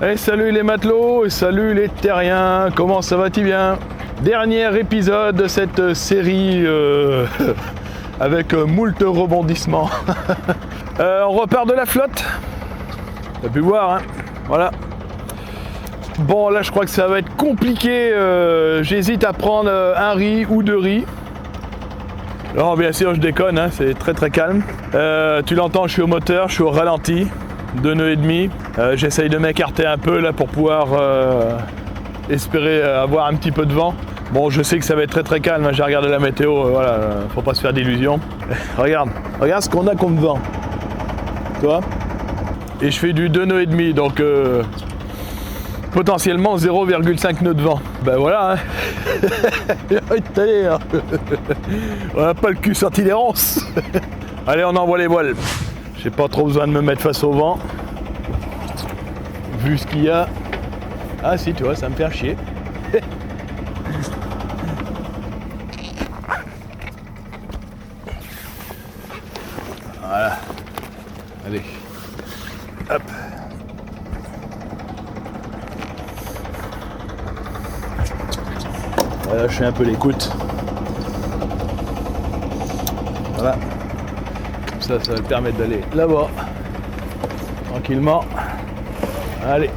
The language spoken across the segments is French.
Et salut les matelots, et salut les terriens, comment ça va-t-il bien? Dernier épisode de cette série avec moult rebondissements. On repart de la flotte. T'as pu voir, hein? Voilà. Bon, là je crois que ça va être compliqué. J'hésite à prendre un riz ou deux riz. Non, bien sûr, je déconne, hein, c'est très très calme. Tu l'entends, je suis au moteur, je suis au ralenti. 2 nœuds et demi. J'essaye de m'écarter un peu là pour pouvoir espérer avoir un petit peu de vent. Bon, je sais que ça va être très très calme, hein. J'ai regardé la météo, voilà, faut pas se faire d'illusions. regarde ce qu'on a comme vent. Tu vois? Et je fais du 2 nœuds et demi, donc potentiellement 0,5 nœuds de vent. Ben voilà, hein. On n'a pas le cul sorti des ronces. Allez, on envoie les voiles. J'ai pas trop besoin de me mettre face au vent. Vu ce qu'il y a. Ah si, tu vois, ça me fait chier. Voilà. Allez. Hop. On va lâcher un peu l'écoute. Voilà. Ça va te permettre d'aller là-bas. Tranquillement. Allez.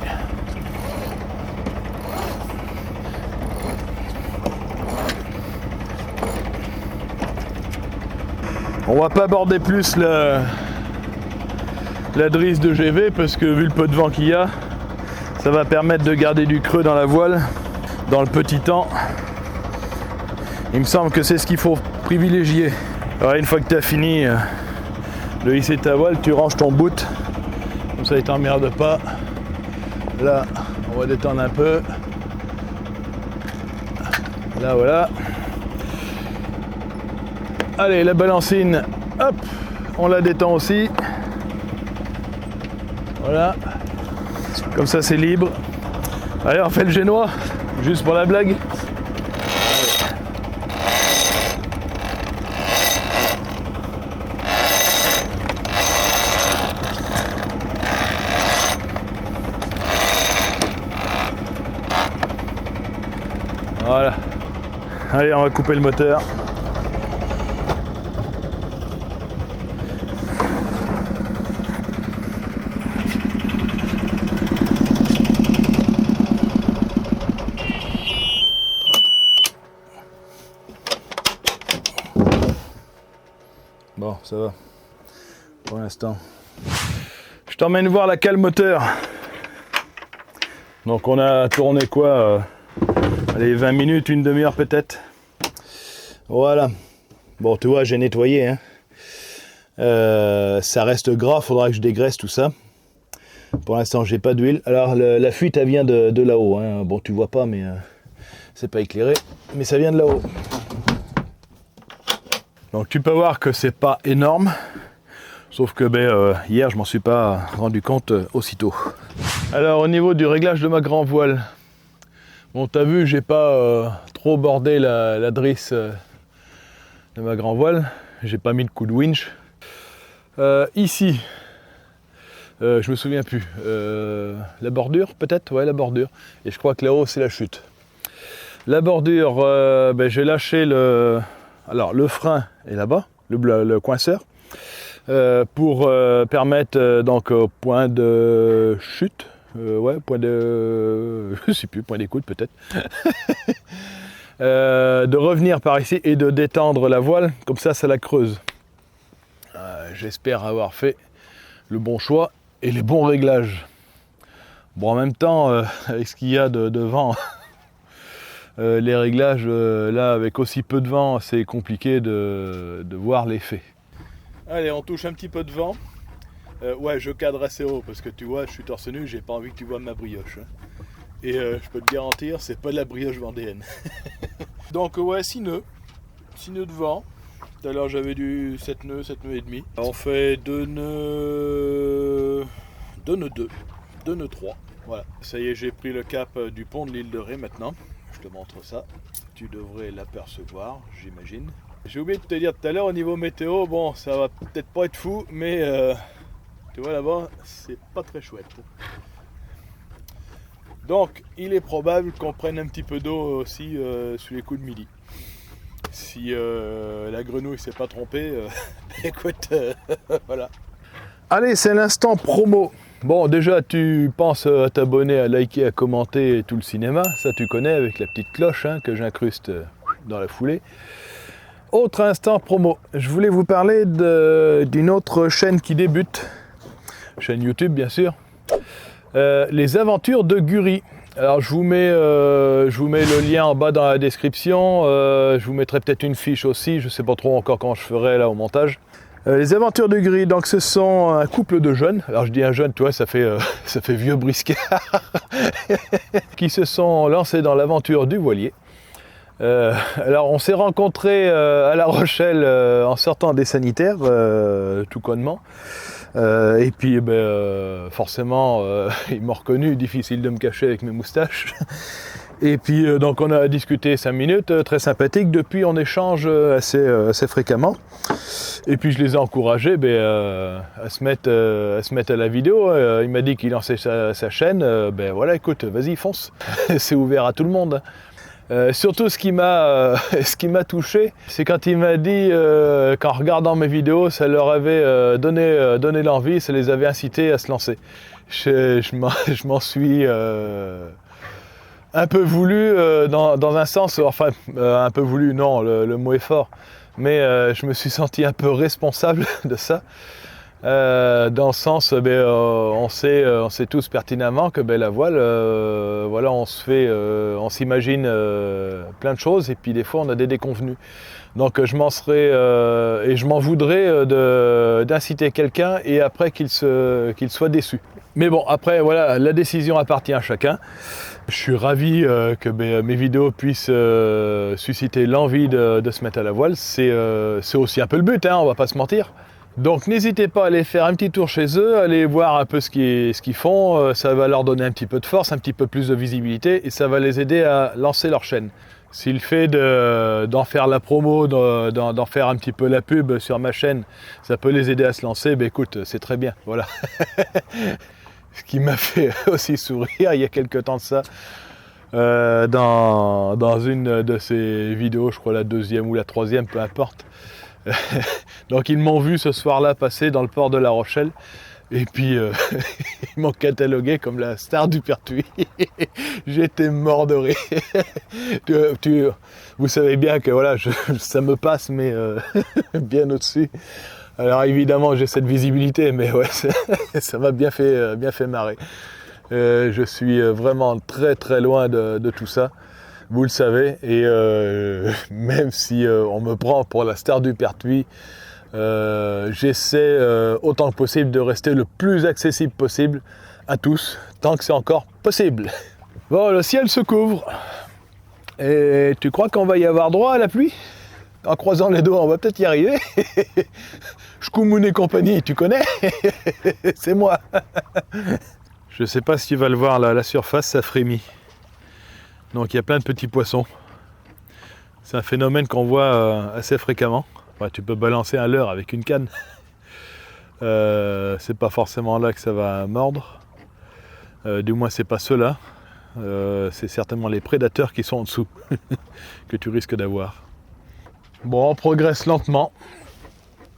On va pas aborder plus la drisse de GV parce que vu le peu de vent qu'il y a, ça va permettre de garder du creux dans la voile dans le petit temps. Il me semble que c'est ce qu'il faut privilégier. Alors une fois que tu as fini de hisser ta voile, tu ranges ton boot. Comme ça il t'emmerde pas. Là, on va détendre un peu. Là, voilà. Allez, la balancine, hop, on la détend aussi. Voilà. Comme ça, c'est libre. Allez, on fait le génois, juste pour la blague. Voilà. Allez, on va couper le moteur. Bon, ça va. Pour l'instant. Je t'emmène voir la cale moteur. Donc on a tourné quoi allez, 20 minutes, une demi-heure peut-être. Voilà. Bon, tu vois, j'ai nettoyé. Hein. Ça reste gras, faudra que je dégraisse tout ça. Pour l'instant, j'ai pas d'huile. Alors, la fuite, elle vient de là-haut. Hein. Bon, tu vois pas, mais c'est pas éclairé. Mais ça vient de là-haut. Donc, tu peux voir que c'est pas énorme. Sauf que hier, je m'en suis pas rendu compte aussitôt. Alors, au niveau du réglage de ma grand voile. Bon, t'as vu, j'ai pas trop bordé la drisse de ma grand voile. J'ai pas mis de coup de winch. Ici, je me souviens plus. La bordure, peut-être? Ouais, la bordure. Et je crois que là-haut, c'est la chute. La bordure, j'ai lâché le frein est là-bas, le coinceur, pour permettre donc au point de chute. Point de... je sais plus, point d'écoute peut-être. De revenir par ici et de détendre la voile, comme ça la creuse. J'espère avoir fait le bon choix et les bons réglages. Bon, en même temps, avec ce qu'il y a de vent, les réglages, là, avec aussi peu de vent, c'est compliqué de voir l'effet. Allez, on touche un petit peu de vent. Ouais, je cadre assez haut parce que tu vois, je suis torse nu, j'ai pas envie que tu vois ma brioche. Hein. Et je peux te garantir, c'est pas de la brioche vendéenne. Donc ouais, 6 nœuds de vent. Tout à l'heure j'avais du 7 nœuds et demi. On fait 2 nœuds 2, 2 nœuds 3. Voilà, ça y est, j'ai pris le cap du pont de l'île de Ré maintenant. Je te montre ça. Tu devrais l'apercevoir, j'imagine. J'ai oublié de te dire tout à l'heure au niveau météo, bon, ça va peut-être pas être fou, mais tu vois là-bas, c'est pas très chouette. Donc il est probable qu'on prenne un petit peu d'eau aussi sous les coups de midi. Si la grenouille s'est pas trompée, écoute, voilà. Allez, c'est l'instant promo. Bon, déjà, tu penses à t'abonner, à liker, à commenter tout le cinéma. Ça, tu connais avec la petite cloche hein, que j'incruste dans la foulée. Autre instant promo. Je voulais vous parler d'une autre chaîne qui débute. Chaîne YouTube, bien sûr. Les aventures de Guri. Alors, je vous mets le lien en bas dans la description. Je vous mettrai peut-être une fiche aussi. Je ne sais pas trop encore comment je ferai là au montage. Les aventures de Gris, donc ce sont un couple de jeunes, alors je dis un jeune, tu vois, ça fait vieux briscard, qui se sont lancés dans l'aventure du voilier. Alors on s'est rencontrés à La Rochelle en sortant des sanitaires, tout connement. Et puis forcément, ils m'ont reconnu, difficile de me cacher avec mes moustaches. Et puis donc on a discuté 5 minutes, très sympathique. Depuis on échange assez fréquemment. Et puis je les ai encouragés à se mettre à la vidéo. Il m'a dit qu'il lançait sa chaîne. Voilà, écoute, vas-y, fonce. C'est ouvert à tout le monde. Surtout ce qui m'a touché, c'est quand il m'a dit qu'en regardant mes vidéos, ça leur avait donné l'envie, ça les avait incités à se lancer. Je m'en suis un peu voulu dans un sens, enfin un peu voulu, non, le mot est fort, mais je me suis senti un peu responsable de ça. Dans le sens, on sait tous pertinemment que la voile, voilà, on s'imagine plein de choses et puis des fois on a des déconvenus. Donc je m'en serais et je m'en voudrais d'inciter quelqu'un et après qu'il soit déçu. Mais bon, après voilà, la décision appartient à chacun. Je suis ravi que mes vidéos puissent susciter l'envie de se mettre à la voile. C'est aussi un peu le but, hein, on va pas se mentir. Donc n'hésitez pas à aller faire un petit tour chez eux, aller voir un peu ce qu'ils font, ça va leur donner un petit peu de force, un petit peu plus de visibilité et ça va les aider à lancer leur chaîne. Si le fait d'en faire la promo, d'en faire un petit peu la pub sur ma chaîne, ça peut les aider à se lancer, écoute, c'est très bien, voilà. Ce qui m'a fait aussi sourire il y a quelques temps de ça, dans une de ces vidéos, je crois la deuxième ou la troisième, peu importe. Donc ils m'ont vu ce soir-là passer dans le port de La Rochelle et puis ils m'ont catalogué comme la star du Pertuis. J'étais mort de rire. Vous savez bien que voilà, ça me passe mais bien au-dessus. Alors évidemment j'ai cette visibilité mais ouais, ça m'a bien fait marrer. Je suis vraiment très très loin de tout ça. Vous le savez, et même si on me prend pour la star du Pertuis, j'essaie autant que possible de rester le plus accessible possible à tous, tant que c'est encore possible. Bon, le ciel se couvre, et tu crois qu'on va y avoir droit à la pluie? En croisant les doigts, on va peut-être y arriver. Shkumun et compagnie, tu connais? C'est moi. Je sais pas si tu vas le voir là, à la surface, ça frémit. Donc il y a plein de petits poissons. C'est un phénomène qu'on voit assez fréquemment. Enfin, tu peux balancer un leurre avec une canne. C'est pas forcément là que ça va mordre. Du moins c'est pas ceux-là. C'est certainement les prédateurs qui sont en dessous que tu risques d'avoir. Bon, on progresse lentement.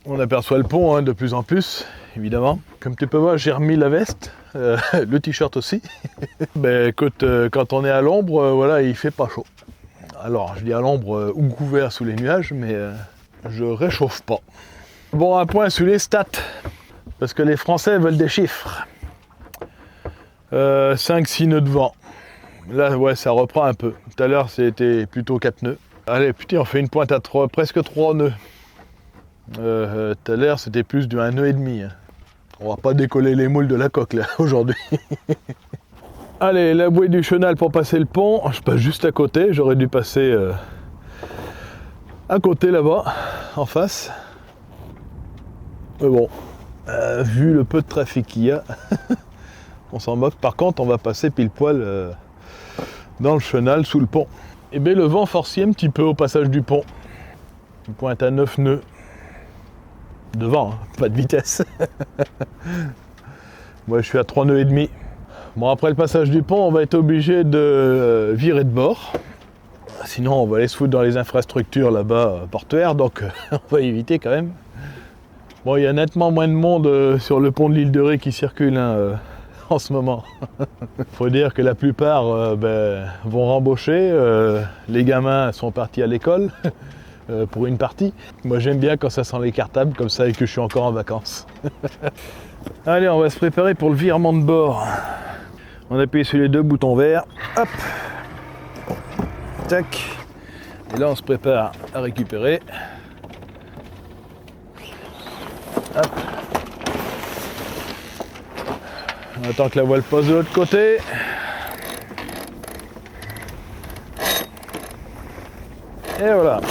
On aperçoit le pont de plus en plus, évidemment. Comme tu peux voir, j'ai remis la veste, le t-shirt aussi. Écoute, quand on est à l'ombre, voilà, il fait pas chaud. Alors, je dis à l'ombre ou couvert sous les nuages, mais je réchauffe pas. Bon, un point sur les stats, parce que les Français veulent des chiffres. 5-6 nœuds de vent. Là, ouais, ça reprend un peu. Tout à l'heure, c'était plutôt 4 nœuds. Allez, putain, on fait une pointe à presque 3 nœuds. Tout à l'heure, c'était plus de 1 nœud et demi. Hein. On va pas décoller les moules de la coque, là, aujourd'hui. Allez, la bouée du chenal pour passer le pont. Je passe juste à côté. J'aurais dû passer à côté, là-bas, en face. Mais bon, vu le peu de trafic qu'il y a, on s'en moque. Par contre, on va passer pile poil dans le chenal, sous le pont. Et bien, le vent forcit un petit peu au passage du pont. Une pointe à 9 nœuds. Devant, hein, pas de vitesse. Moi je suis à 3 nœuds et demi. Bon, après le passage du pont, on va être obligé de virer de bord. Sinon, on va aller se foutre dans les infrastructures là-bas portuaires, donc on va éviter quand même. Bon, il y a nettement moins de monde sur le pont de l'île de Ré qui circule en ce moment. Faut dire que la plupart vont rembaucher. Les gamins sont partis à l'école pour une partie. Moi, j'aime bien quand ça sent les cartables comme ça et que je suis encore en vacances. Allez, on va se préparer pour le virement de bord. On appuie sur les deux boutons verts. Hop. Tac. Et là, on se prépare à récupérer. Hop. On attend que la voile pose de l'autre côté. Et voilà.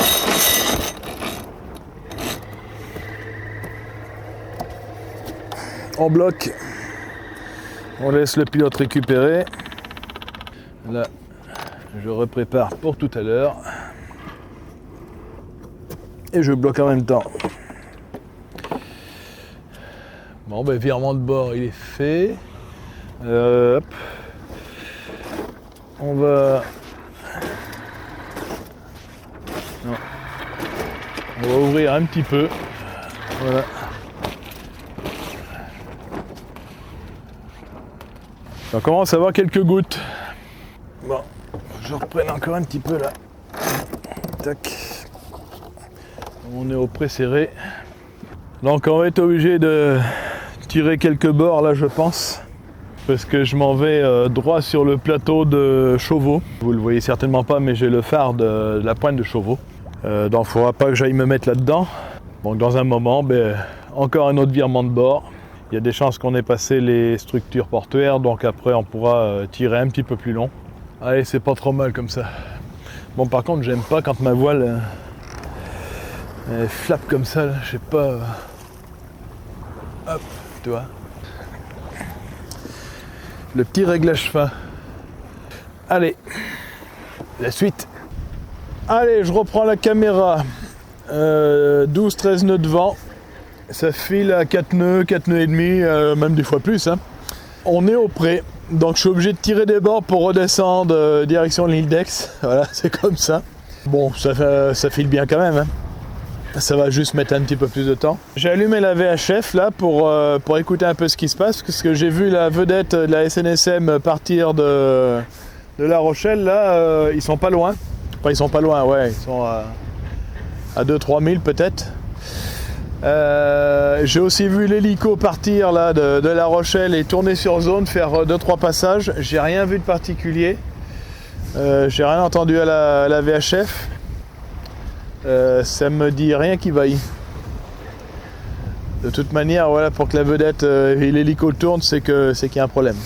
On bloque. On laisse le pilote récupérer. Là, je reprépare pour tout à l'heure. Et je bloque en même temps. Bon, ben, virement de bord, il est fait. Hop. On va... Non. On va ouvrir un petit peu. Voilà. On commence à avoir quelques gouttes. Bon, je reprenne encore un petit peu là. Tac. On est au pré-serré. Donc on va être obligé de tirer quelques bords là, je pense. Parce que je m'en vais droit sur le plateau de Chauveau. Vous le voyez certainement pas, mais j'ai le phare de la pointe de Chauveau. Donc il ne faudra pas que j'aille me mettre là-dedans. Donc dans un moment, encore un autre virement de bord. Il y a des chances qu'on ait passé les structures portuaires, donc après on pourra tirer un petit peu plus long. Allez, c'est pas trop mal comme ça. Bon, par contre, j'aime pas quand ma voile elle flappe comme ça, là. Je sais pas. Hop, tu vois. Le petit réglage fin. Allez, la suite. Allez, je reprends la caméra. 12-13 nœuds de vent. Ça file à 4 nœuds et demi, même des fois plus. Hein. On est au pré, donc je suis obligé de tirer des bords pour redescendre direction l'île d'Aix. Voilà, c'est comme ça. Bon, ça file bien quand même. Hein. Ça va juste mettre un petit peu plus de temps. J'ai allumé la VHF là pour écouter un peu ce qui se passe, parce que j'ai vu la vedette de la SNSM partir de La Rochelle. Là, ils sont pas loin. Enfin, ils sont pas loin, ouais, ils sont à 2-3 000 peut-être. J'ai aussi vu l'hélico partir là de La Rochelle et tourner sur zone, faire 2-3 passages. J'ai rien vu de particulier. J'ai rien entendu à la VHF. Ça me dit rien qui vaille. De toute manière, voilà, pour que la vedette et l'hélico tournent, c'est qu'il y a un problème.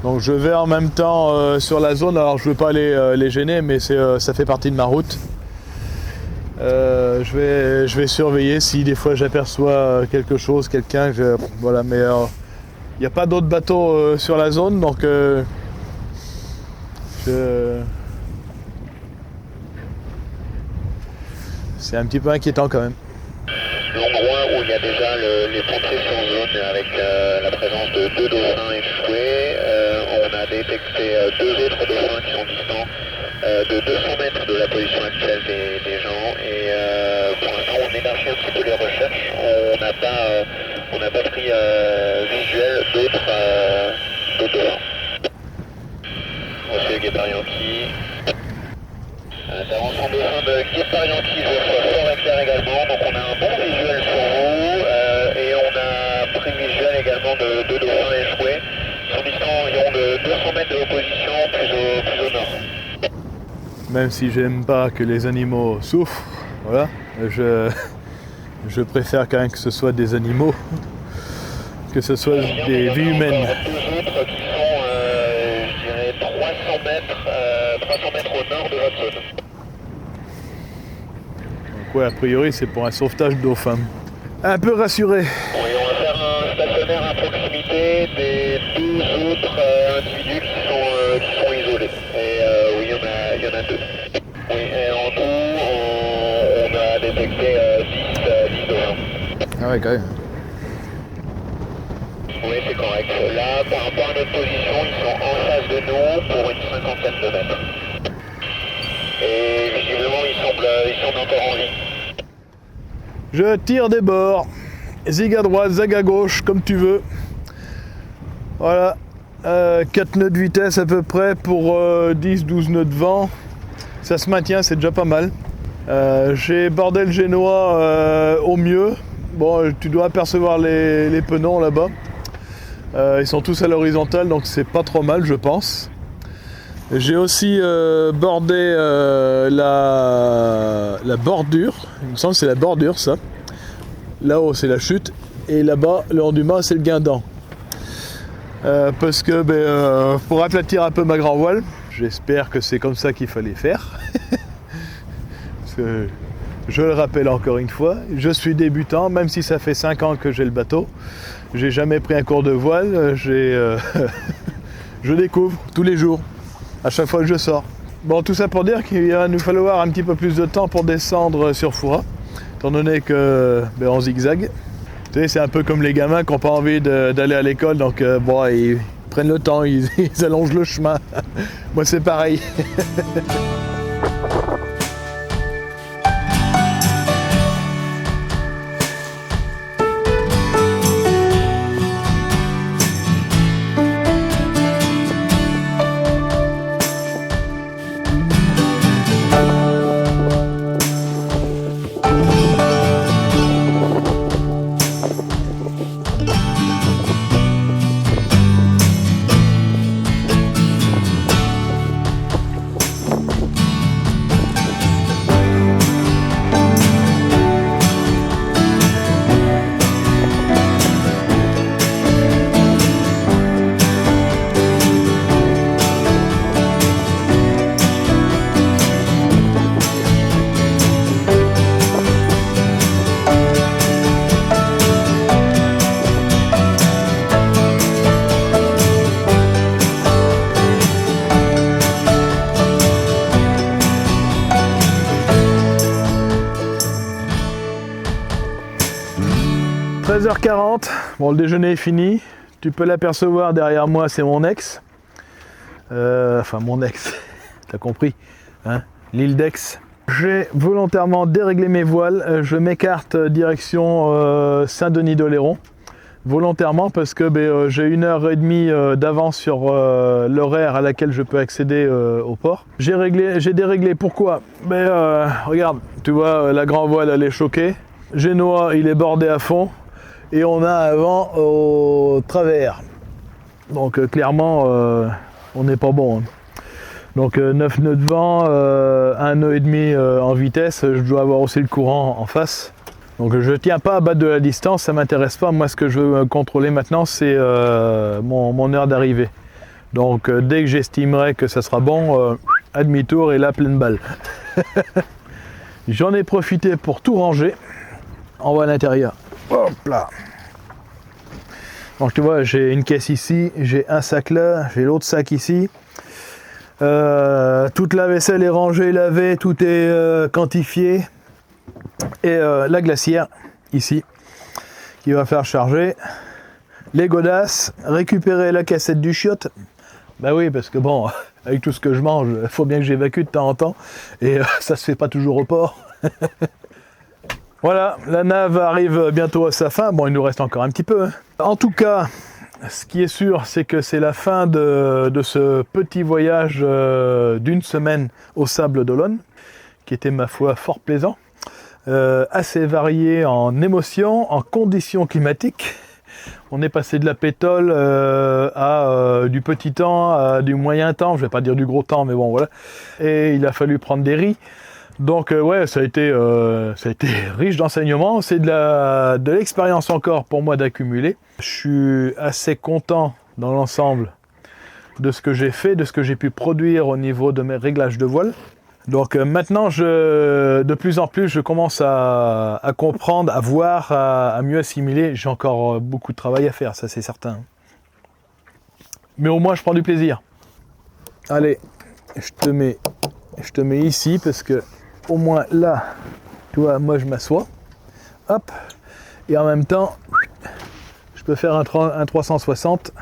Donc je vais en même temps sur la zone. Alors je ne veux pas les gêner, mais ça fait partie de ma route. Je vais surveiller si des fois j'aperçois quelque chose, quelqu'un. Voilà, mais il n'y a pas d'autres bateaux sur la zone, donc c'est un petit peu inquiétant quand même. L'endroit où il y a déjà les pompiers sur zone avec la présence de 2 dauphins échoués, on a détecté 2 autres dauphins qui sont distants de 200 mètres de la position actuelle des gens et pour l'instant on élargit un petit peu les recherches, on n'a pas pris visuel d'autres dauphins. Monsieur Guépard Yankee. Intervention de fin de Guépard Yankee, je reçois fort et clair également, donc on a un bon visuel sur vous et on a pris visuel également de 2 dauphins échoués. Ils sont distants environ de 200 mètres de l'opposition, plus au nord. Même si j'aime pas que les animaux souffrent, voilà, je préfère quand même que ce soit des animaux, que ce soit des vies humaines. Deux autres qui sont, je dirais, 300 mètres au nord de votre zone. Donc ouais, a priori c'est pour un sauvetage de dauphins. Un peu rassuré. Oui, on va faire un stationnaire à proximité des 2 autres individus qui sont isolés. Et oui, il y en a 2. Oui, et en tout, on a détecté 10 dauphins. Ah ouais, quand même. Oui, correct. Là, par rapport à notre position, ils sont en face de nous pour une cinquantaine de mètres. Et visiblement, ils semblent encore en vie. Je tire des bords. Zig à droite, zig à gauche, comme tu veux. Voilà. 4 nœuds de vitesse à peu près pour 10-12 nœuds de vent. Ça se maintient, c'est déjà pas mal. J'ai bordé le génois au mieux. Bon, tu dois apercevoir les penons là-bas. Ils sont tous à l'horizontale, donc c'est pas trop mal, je pense. J'ai aussi bordé la bordure. Il me semble que c'est la bordure, ça. Là-haut, c'est la chute. Et là-bas, le long du mât, c'est le guindant. Parce que pour aplatir un peu ma grand voile, j'espère que c'est comme ça qu'il fallait faire. Je le rappelle encore une fois, je suis débutant, même si ça fait 5 ans que j'ai le bateau. J'ai jamais pris un cours de voile, je découvre tous les jours, à chaque fois que je sors. Bon, tout ça pour dire qu'il va nous falloir un petit peu plus de temps pour descendre sur Foura, étant donné que on zigzag. Tu sais, c'est un peu comme les gamins qui n'ont pas envie d'aller à l'école, donc ils prennent le temps, ils allongent le chemin. Moi, c'est pareil. 13h40, bon, le déjeuner est fini. Tu peux l'apercevoir derrière moi, c'est mon ex. Enfin mon ex, t'as compris, hein, l'île d'Aix. J'ai volontairement déréglé mes voiles, je m'écarte direction Saint-Denis-d'Oléron. Volontairement parce que j'ai 1h30 d'avance sur l'horaire à laquelle je peux accéder au port. J'ai déréglé, pourquoi? Regarde, tu vois, la grand voile elle est choquée. Génois il est bordé à fond. Et on a un vent au travers. Donc clairement, on n'est pas bon. Donc 9 nœuds de vent, 1 nœud et demi en vitesse, je dois avoir aussi le courant en face. Donc je ne tiens pas à battre de la distance, ça ne m'intéresse pas. Moi ce que je veux contrôler maintenant, c'est mon heure d'arrivée. Donc dès que j'estimerai que ça sera bon, à demi-tour et là pleine balle. J'en ai profité pour tout ranger. On va à l'intérieur. Hop là. Donc tu vois, j'ai une caisse ici, j'ai un sac là, j'ai l'autre sac ici. Toute la vaisselle est rangée, lavée, tout est quantifié. Et la glacière ici qui va faire charger. Les godasses, récupérer la cassette du chiotte. Bah oui, parce que bon, avec tout ce que je mange, il faut bien que j'évacue de temps en temps. Et ça se fait pas toujours au port. Voilà, la nave arrive bientôt à sa fin. Bon, il nous reste encore un petit peu. En tout cas, ce qui est sûr, c'est que c'est la fin de ce petit voyage d'une semaine au Sable d'Olonne, qui était, ma foi, fort plaisant. Assez varié en émotions, en conditions climatiques. On est passé de la pétole à du petit temps, à du moyen temps. Je vais pas dire du gros temps, mais bon, voilà. Et il a fallu prendre des riz. Donc ouais, ça a été riche d'enseignements, c'est de l'expérience encore pour moi d'accumuler. Je suis assez content dans l'ensemble de ce que j'ai fait, de ce que j'ai pu produire au niveau de mes réglages de voile. Donc maintenant, de plus en plus, je commence à comprendre, à voir, à mieux assimiler. J'ai encore beaucoup de travail à faire, ça c'est certain. Mais au moins, je prends du plaisir. Allez, je te mets ici parce que au moins là, tu vois, moi je m'assois, hop, et en même temps, je peux faire un 360.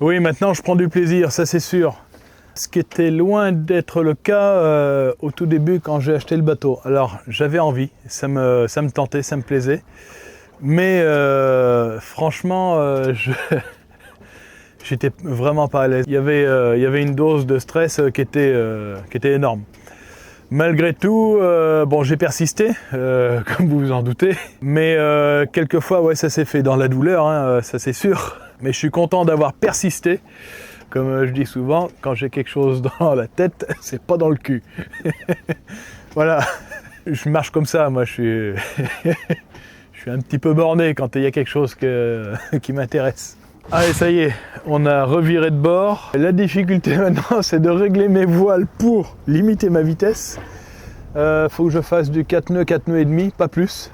Oui, maintenant je prends du plaisir, ça c'est sûr. Ce qui était loin d'être le cas au tout début quand j'ai acheté le bateau. Alors j'avais envie, ça me tentait, ça me plaisait. Mais franchement, j'étais vraiment pas à l'aise. Il y avait une dose de stress qui était énorme. Malgré tout, bon, j'ai persisté, comme vous vous en doutez. Mais quelquefois, ouais, ça s'est fait dans la douleur, hein, ça c'est sûr. Mais je suis content d'avoir persisté. Comme je dis souvent, quand j'ai quelque chose dans la tête, c'est pas dans le cul. Voilà, je marche comme ça, moi je suis un petit peu borné quand il y a quelque chose qui m'intéresse. Allez, ça y est, on a reviré de bord. La difficulté maintenant, c'est de régler mes voiles pour limiter ma vitesse. Faut que je fasse du 4 nœuds et demi, pas plus.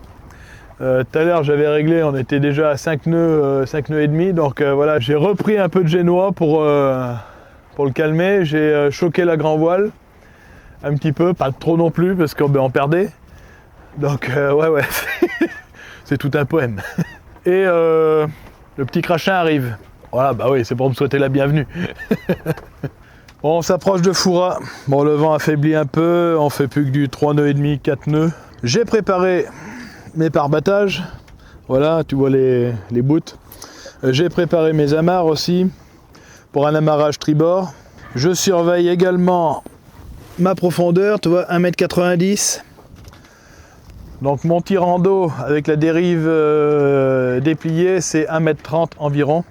Tout à l'heure j'avais réglé, on était déjà à 5 nœuds et demi, donc voilà, j'ai repris un peu de génois pour le calmer. J'ai choqué la grand voile un petit peu, pas trop non plus parce qu'on perdait. Donc ouais, c'est tout un poème. Et le petit crachin arrive. Voilà, bah oui, c'est pour me souhaiter la bienvenue. Bon, on s'approche de Foura. Bon, le vent affaiblit un peu, on fait plus que du 3 nœuds et demi, 4 nœuds. J'ai préparé mes pare-battages, voilà, tu vois les bouts. J'ai préparé mes amarres aussi pour un amarrage tribord. Je surveille également ma profondeur, tu vois, 1,90 m. Donc mon tirant d'eau avec la dérive dépliée, c'est 1,30 m environ.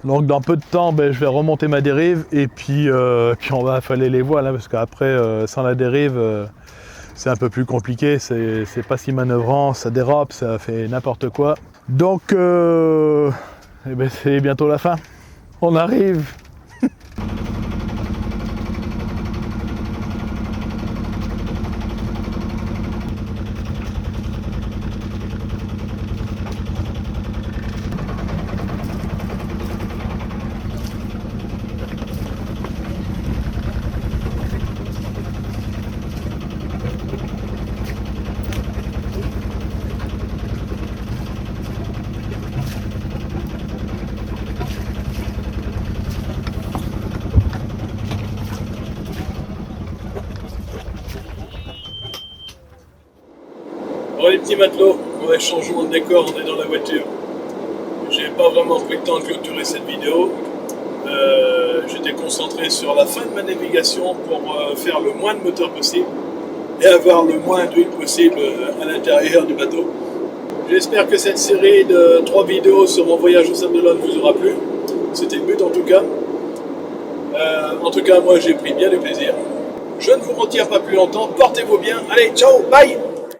Donc dans peu de temps, je vais remonter ma dérive et puis on va affaler les voiles, hein, parce qu'après, sans la dérive, c'est un peu plus compliqué, c'est pas si manœuvrant, ça dérape, ça fait n'importe quoi. Donc, c'est bientôt la fin. On arrive. Bon les petits matelots, ouais, changement de décor, on est dans la voiture. J'ai pas vraiment pris le temps de clôturer cette vidéo. J'étais concentré sur la fin de ma navigation pour faire le moins de moteur possible et avoir le moins d'huile possible à l'intérieur du bateau. J'espère que cette série de 3 vidéos sur mon voyage au Sable d'Olonne vous aura plu. C'était le but en tout cas. En tout cas, moi j'ai pris bien du plaisir. Je ne vous retire pas plus longtemps, portez-vous bien. Allez, ciao, bye!